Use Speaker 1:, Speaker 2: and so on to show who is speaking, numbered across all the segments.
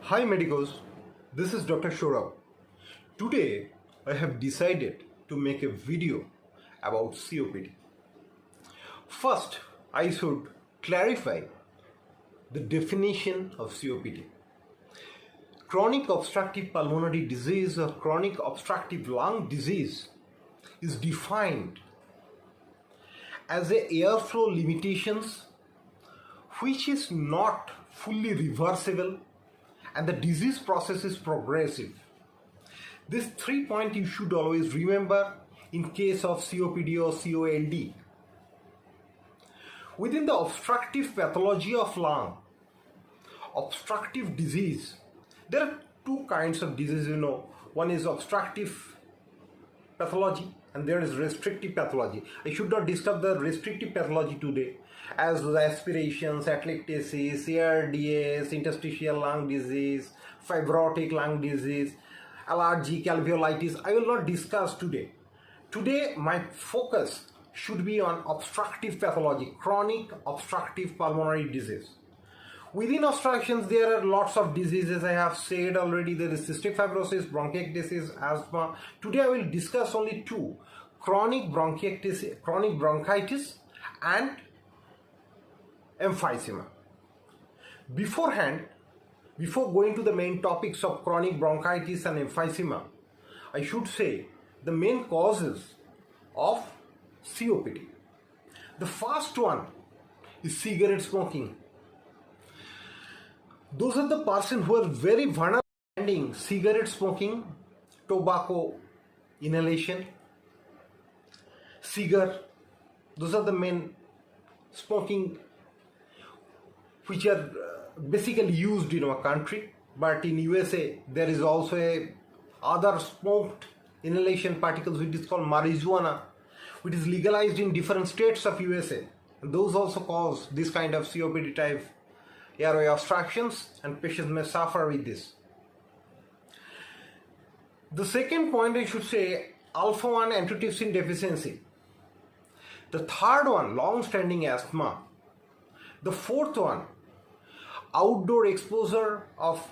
Speaker 1: Hi Medicos, this is Dr. Shorab. Today I have decided to make a video about COPD. First, I should clarify the definition of COPD. Chronic obstructive pulmonary disease or chronic obstructive lung disease is defined as a airflow limitations which is not fully reversible and the disease process is progressive. These 3 points you should always remember in case of COPD or COLD. Within the obstructive pathology of lung, obstructive disease, there are two kinds of disease, One is obstructive pathology and there is restrictive pathology. I should not disturb the restrictive pathology today, as the aspirations, atelectasis, ARDS, interstitial lung disease, fibrotic lung disease, allergic alveolitis. I will not discuss today. Today my focus should be on obstructive pathology, chronic obstructive pulmonary disease. Within obstructions, there are lots of diseases. I have said already there is cystic fibrosis, bronchiectasis, asthma. Today I will discuss only two: chronic bronchitis and emphysema. Before going to the main topics of chronic bronchitis and emphysema, I should say the main causes of COPD. The first one is cigarette smoking. Those are the persons who are very vulnerable to cigarette smoking, tobacco inhalation, cigar. Those are the main smoking which are basically used in our country. But in USA there is also a other smoked inhalation particles which is called marijuana, which is legalized in different states of USA. And those also cause this kind of COPD type airway obstructions, and patients may suffer with this. The second point I should say, alpha-1 antitrypsin deficiency. The third one, long-standing asthma. The fourth one, outdoor exposure of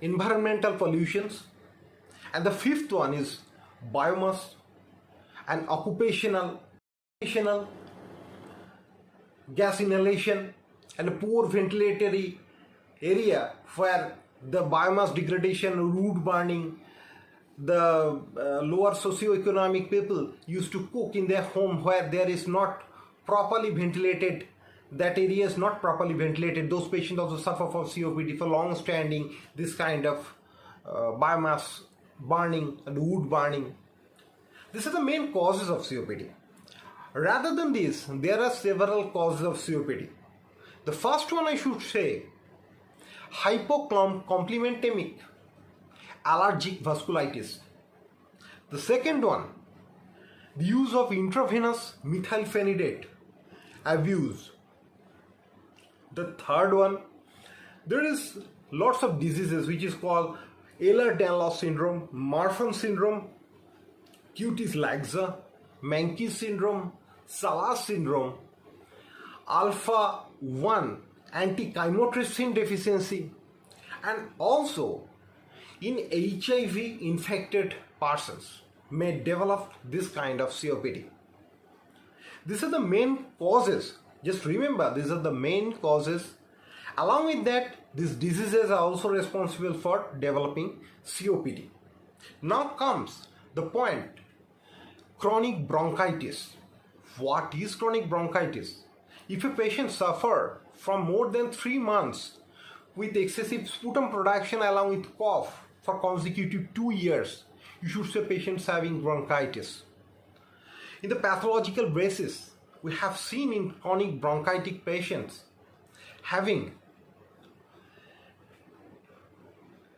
Speaker 1: environmental pollutions. And the fifth one is biomass and occupational gas inhalation and a poor ventilatory area where the biomass degradation, wood burning, the lower socioeconomic people used to cook in their home where there is not properly ventilated, that area is not properly ventilated. Those patients also suffer from COPD for long standing, this kind of biomass burning and wood burning. These are the main causes of COPD. Rather than this, there are several causes of COPD. The first one I should say, hypocomplementemic allergic vasculitis. The second one, the use of intravenous methylphenidate abuse. The third one, there is lots of diseases which is called Ehlers-Danlos syndrome, Marfan syndrome, cutis laxa, Menkes syndrome, Salas syndrome, alpha-1 anti-chymotrypsin deficiency, and also in HIV infected persons may develop this kind of COPD. These are the main causes. Just remember, these are the main causes. Along with that, these diseases are also responsible for developing COPD. Now comes the point, chronic bronchitis. What is chronic bronchitis? If a patient suffers from more than 3 months with excessive sputum production along with cough for consecutive 2 years, you should say patients having bronchitis. In the pathological basis, we have seen in chronic bronchitic patients having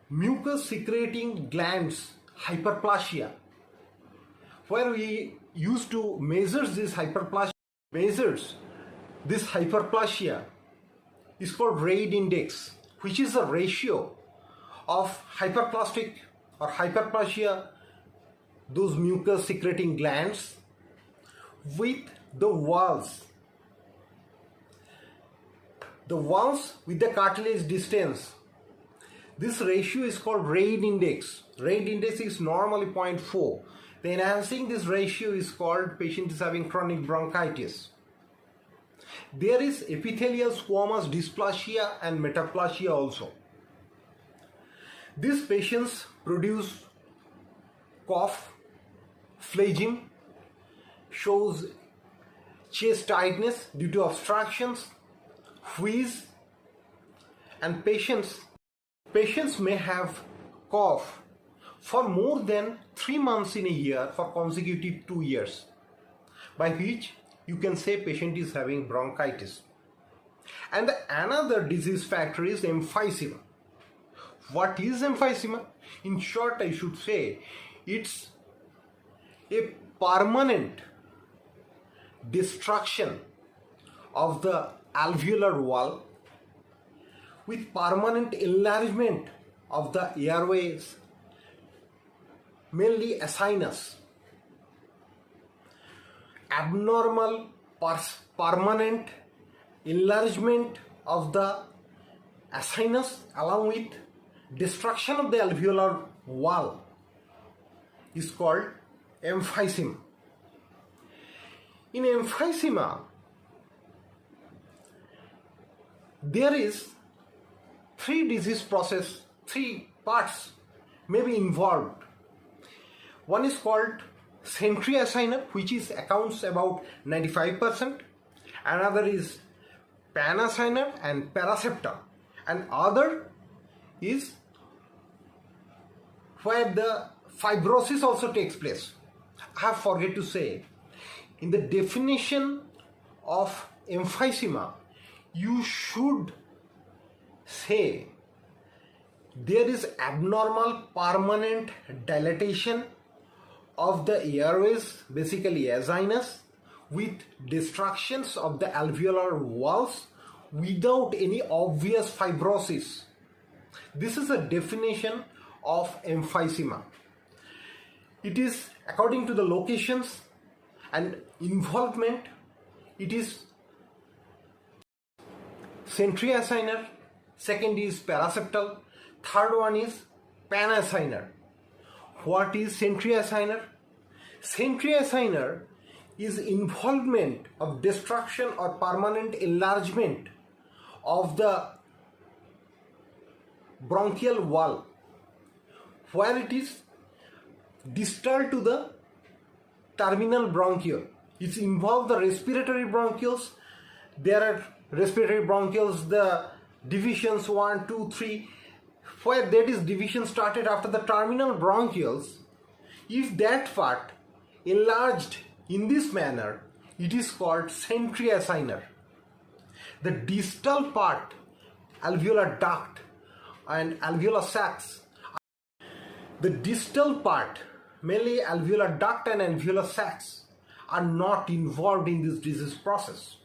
Speaker 1: mucus secreting glands hyperplasia, where we used to measure this hyperplasia. This hyperplasia is called RAID index, which is a ratio of hyperplastic or hyperplasia, those mucus secreting glands, with the walls with the cartilage distance. This ratio is called Reid index. Reid index is normally 0.4. The enhancing this ratio is called patient is having chronic bronchitis. There is epithelial squamous dysplasia and metaplasia also. These patients produce cough, phlegm, shows chest tightness due to obstructions, wheeze, and patients may have cough for more than 3 months in a year for consecutive 2 years, by which you can say patient is having bronchitis. And another disease factor is emphysema. What is emphysema? In short, I should say it's a permanent destruction of the alveolar wall with permanent enlargement of the airways, mainly sinus. Abnormal permanent enlargement of the sinus along with destruction of the alveolar wall is called emphysema. In emphysema, there is three parts may be involved. One is called centria asciner, which accounts about 95%. Another is panasciner and paraseptal. And other is where the fibrosis also takes place. I have forget to say, in the definition of emphysema, you should say there is abnormal permanent dilatation of the airways, basically sinus, with destructions of the alveolar walls without any obvious fibrosis. This is a definition of emphysema. It is according to the locations and involvement. It is centria asciner, second is paraseptal, third one is panasciner. What is centria asciner? Centria asciner is involvement of destruction or permanent enlargement of the bronchial wall, where it is distal to the terminal bronchiole. It involves the respiratory bronchioles. There are respiratory bronchioles, the divisions 1, 2, 3, where that is division started after the terminal bronchioles. If that part enlarged in this manner, it is called centria asciner. The distal part, alveolar duct and alveolar sacs, the distal part, mainly alveolar duct and alveolar sacs, are not involved in this disease process.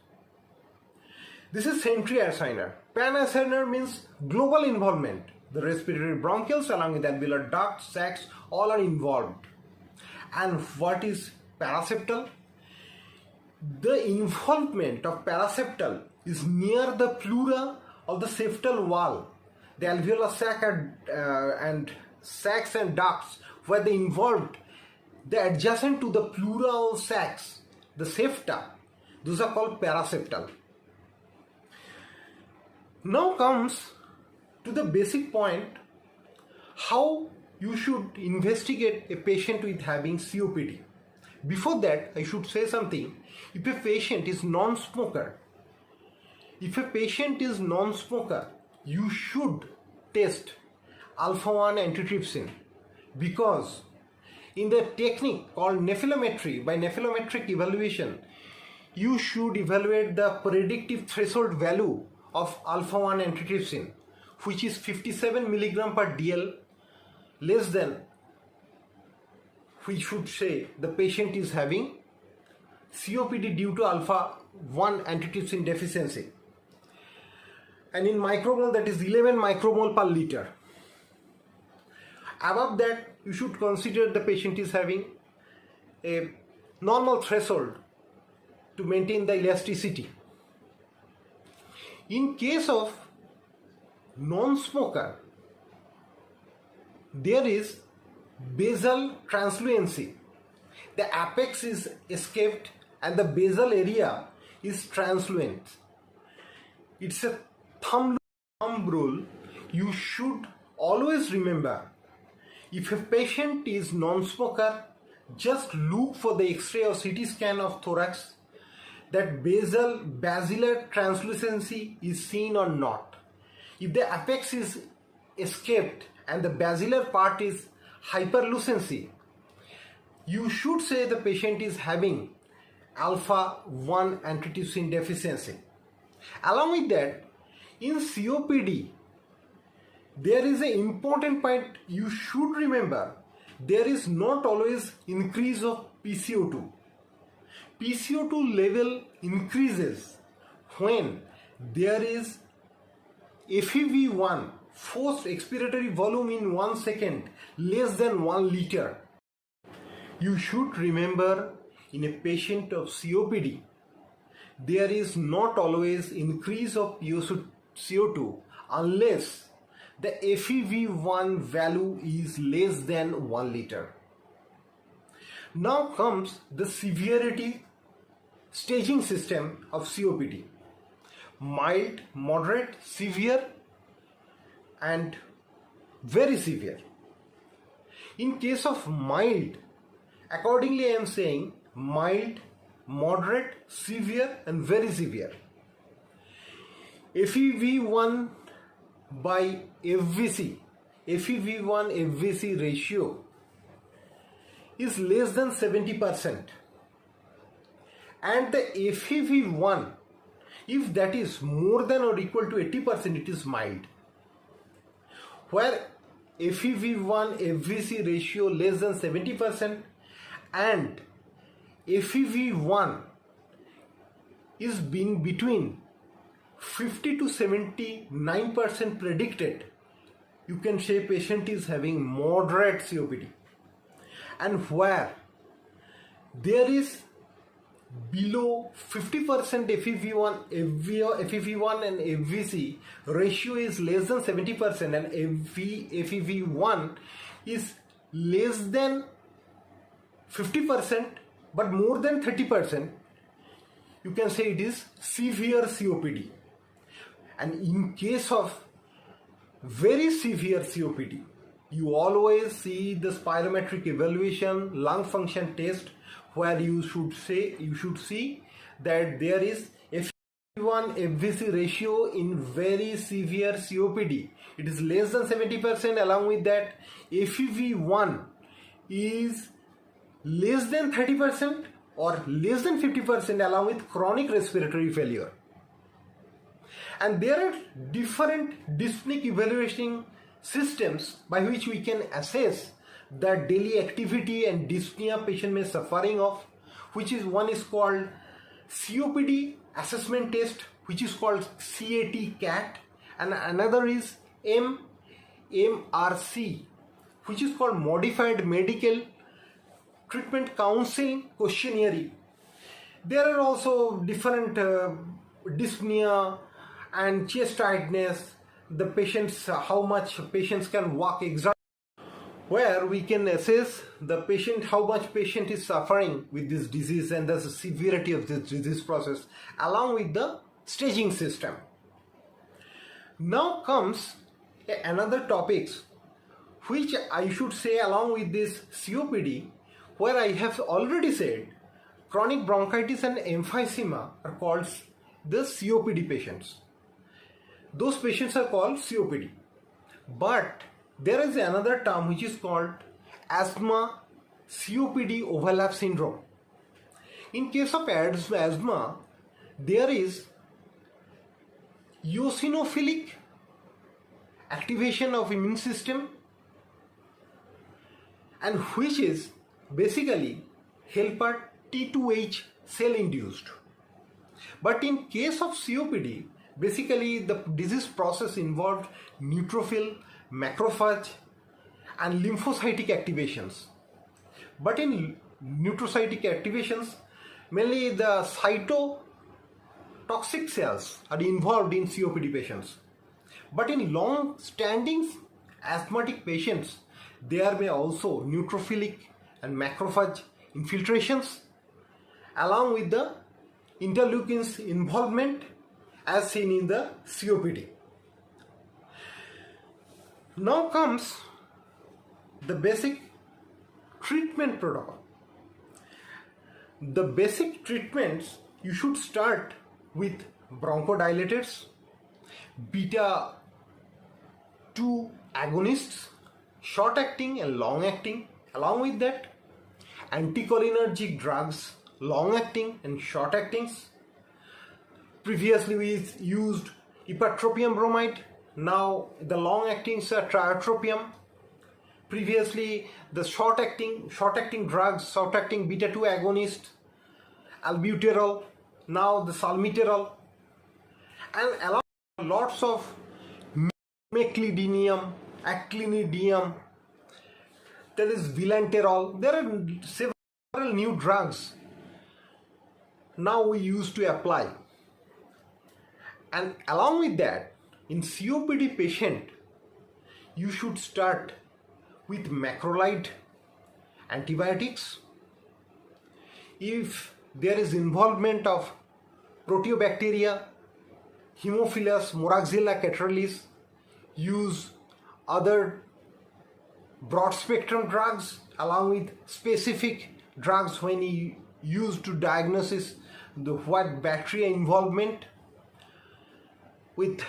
Speaker 1: This is centria asciner. Panasciner means global involvement. The respiratory bronchioles along with alveolar duct, sacs, all are involved. And what is paraseptal? The involvement of paraseptal is near the pleura of the septal wall. The alveolar sac and sacs and ducts where they involved, the adjacent to the pleural sacs, the septa, those are called paraseptal. Now comes to the basic point, how you should investigate a patient with having COPD. Before that, I should say something. If a patient is non-smoker, you should test alpha-1 antitrypsin, because in the technique called nephelometry, by nephelometric evaluation, you should evaluate the predictive threshold value of alpha-1 antitrypsin, which is 57 mg per dl, less than, we should say the patient is having COPD due to alpha-1 antitrypsin deficiency. And in micromole, that is 11 micromole per liter. Above that, you should consider the patient is having a normal threshold to maintain the elasticity. In case of non-smoker, there is basal translucency. The apex is escaped and the basal area is translucent. It's a thumb rule. You should always remember, if a patient is non-smoker, just look for the X-ray or CT scan of thorax that basilar translucency is seen or not. If the apex is escaped and the basilar part is hyperlucency, you should say the patient is having alpha 1 antitrypsin deficiency. Along with that, in COPD, there is an important point you should remember. There is not always increase of PCO2. PCO2 level increases when there is FEV1, forced expiratory volume in 1 second, less than 1 liter. You should remember, in a patient of COPD, there is not always increase of PCO2 unless the FEV1 value is less than 1 liter. Now comes the severity staging system of COPD. Mild, moderate, severe and very severe. In case of mild, accordingly I am saying mild, moderate, severe and very severe. FEV1 by FVC, FEV1 FVC ratio is less than 70%, and the FEV1, if that is more than or equal to 80%, it is mild. Where FEV1 FVC ratio less than 70% and FEV1 is being between 50 to 79% predicted, you can say patient is having moderate COPD. And where there is below 50% FEV1 and FVC ratio is less than 70% and FEV1 is less than 50% but more than 30%, you can say it is severe COPD. And in case of very severe COPD, you always see the spirometric evaluation, lung function test, where you should see that there is FEV1 FVC ratio in very severe COPD. It is less than 70%. Along with that, FEV1 is less than 30% or less than 50% along with chronic respiratory failure. And there are different dyspneic evaluation systems by which we can assess the daily activity and dyspnea patient may suffering of, which is one is called COPD assessment test, which is called CAT, and another is MRC, which is called Modified Medical Treatment Council Questionnaire. There are also different dyspnea and chest tightness, the patients, how much patients can walk exactly, where we can assess the patient, how much patient is suffering with this disease and the severity of this disease process, along with the staging system. Now comes another topics which I should say along with this COPD, where I have already said chronic bronchitis and emphysema are called the COPD patients. Those patients are called COPD. But there is another term which is called asthma COPD overlap syndrome. In case of asthma, there is eosinophilic activation of immune system, and which is basically helper T2H cell induced. But in case of COPD, basically the disease process involved neutrophil, macrophage and lymphocytic activations. But in neutrocytic activations, mainly the cytotoxic cells are involved in COPD patients. But in long-standing asthmatic patients, There may also neutrophilic and macrophage infiltrations along with the interleukins involvement as seen in the COPD. Now comes the basic treatment protocol. The basic treatments, you should start with bronchodilators, beta 2 agonists, short acting and long acting. Along with that, anticholinergic drugs, long acting and short actings. Previously we used ipratropium bromide. Now the long actings are tiotropium. Previously the short acting drugs, short acting beta 2 agonist, albuterol. Now the salmeterol, and along with lots of meclidinium, aclinidium, there is vilanterol. There are several new drugs now we used to apply. And along with that, in COPD patient, you should start with macrolide antibiotics. If there is involvement of proteobacteria, Haemophilus moraxilla catarrhalis, use other broad spectrum drugs along with specific drugs when you use to diagnose the what bacteria involvement with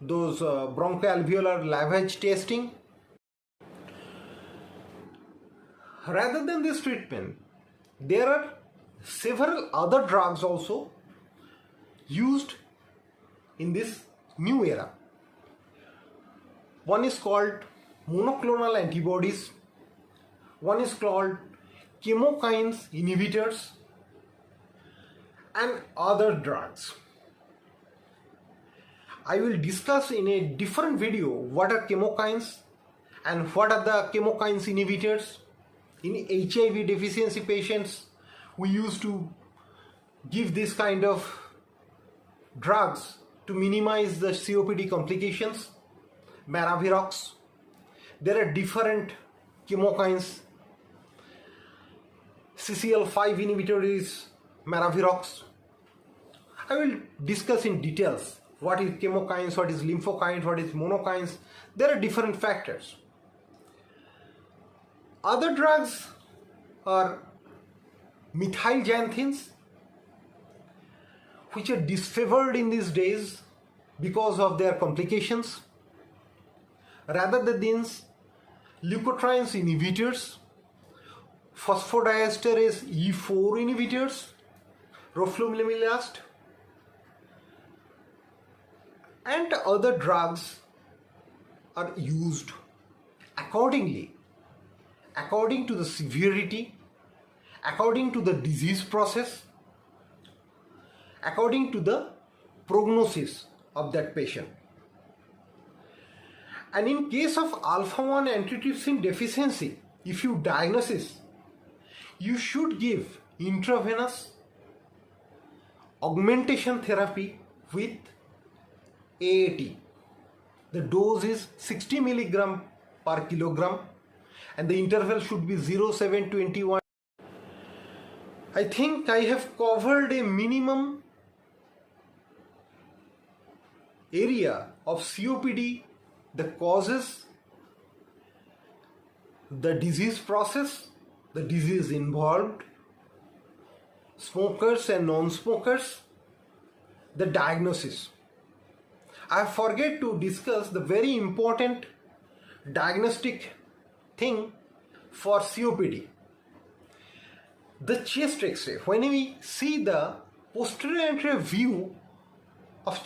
Speaker 1: those bronchoalveolar lavage testing. Rather than this treatment, there are several other drugs also used in this new era. One is called monoclonal antibodies, one is called chemokines inhibitors, and other drugs. I will discuss in a different video what are chemokines and what are the chemokines inhibitors. In HIV deficiency patients, we used to give this kind of drugs to minimize the COPD complications. Maravirox. There are different chemokines. CCL5 inhibitor is Maravirox. I will discuss in details what is chemokines, what is lymphokines, what is monokines. There are different factors. Other drugs are methylxanthines, which are disfavored in these days because of their complications. Rather than these, leukotrienes inhibitors, phosphodiesterase E4 inhibitors, roflumilast, and other drugs are used accordingly, according to the severity, according to the disease process, according to the prognosis of that patient. And in case of alpha-1 antitrypsin deficiency, if you diagnose, you should give intravenous augmentation therapy with AAT. The dose is 60 milligram per kilogram and the interval should be 0-7-21. I think I have covered a minimum area of COPD, the causes, the disease process, the disease involved, smokers and non-smokers, the diagnosis. I forget to discuss the very important diagnostic thing for COPD. The chest X-ray. When we see the posterior anterior view of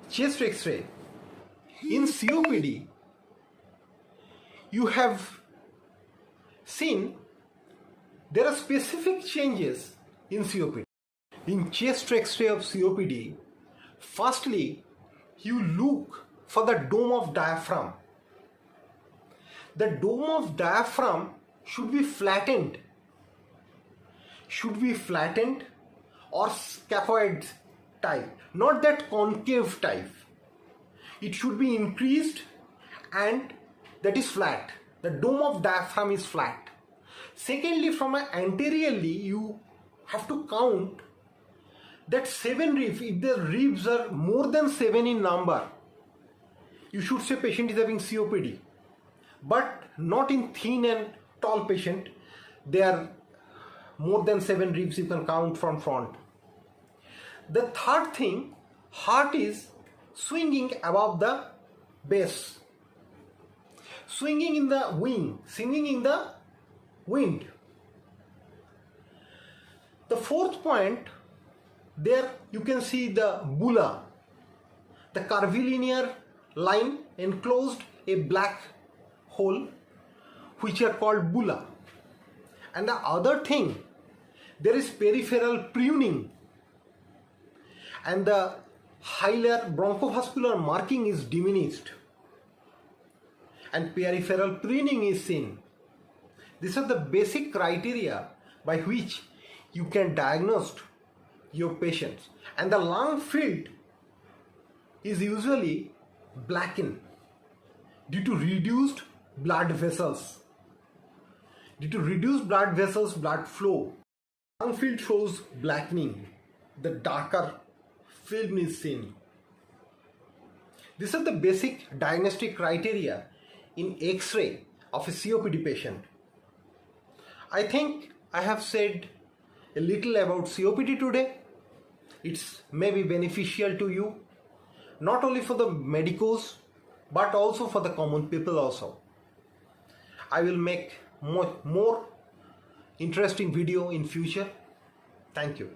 Speaker 1: chest X-ray in COPD, you have seen there are specific changes in COPD. In chest X-ray of COPD, firstly, you look for the dome of diaphragm. The dome of diaphragm should be flattened. Or scaphoid type, not that concave type. It should be increased and that is flat. The dome of diaphragm is flat. Secondly, from anteriorly, you have to count that 7 ribs. If the ribs are more than 7 in number, you should say patient is having COPD. But not in thin and tall patient. They are more than 7 ribs you can count from front. The third thing, heart is swinging above the base, swinging in the wing, singing in the wind. The fourth point, there you can see the bulla, the curvilinear line enclosed a black hole which are called bulla. And the other thing, there is peripheral pruning, and the hilar bronchovascular marking is diminished and peripheral pruning is seen. These are the basic criteria by which you can diagnose your patients. And the lung field is usually blackened due to reduced blood vessels. Due to reduced blood vessels, blood flow, lung field shows blackening. The darker film is seen. These are the basic diagnostic criteria in X-ray of a COPD patient. I think I have said a little about COPD today. It's maybe beneficial to you, not only for the medicos, but also for the common people also. I will make more interesting video in future. Thank you.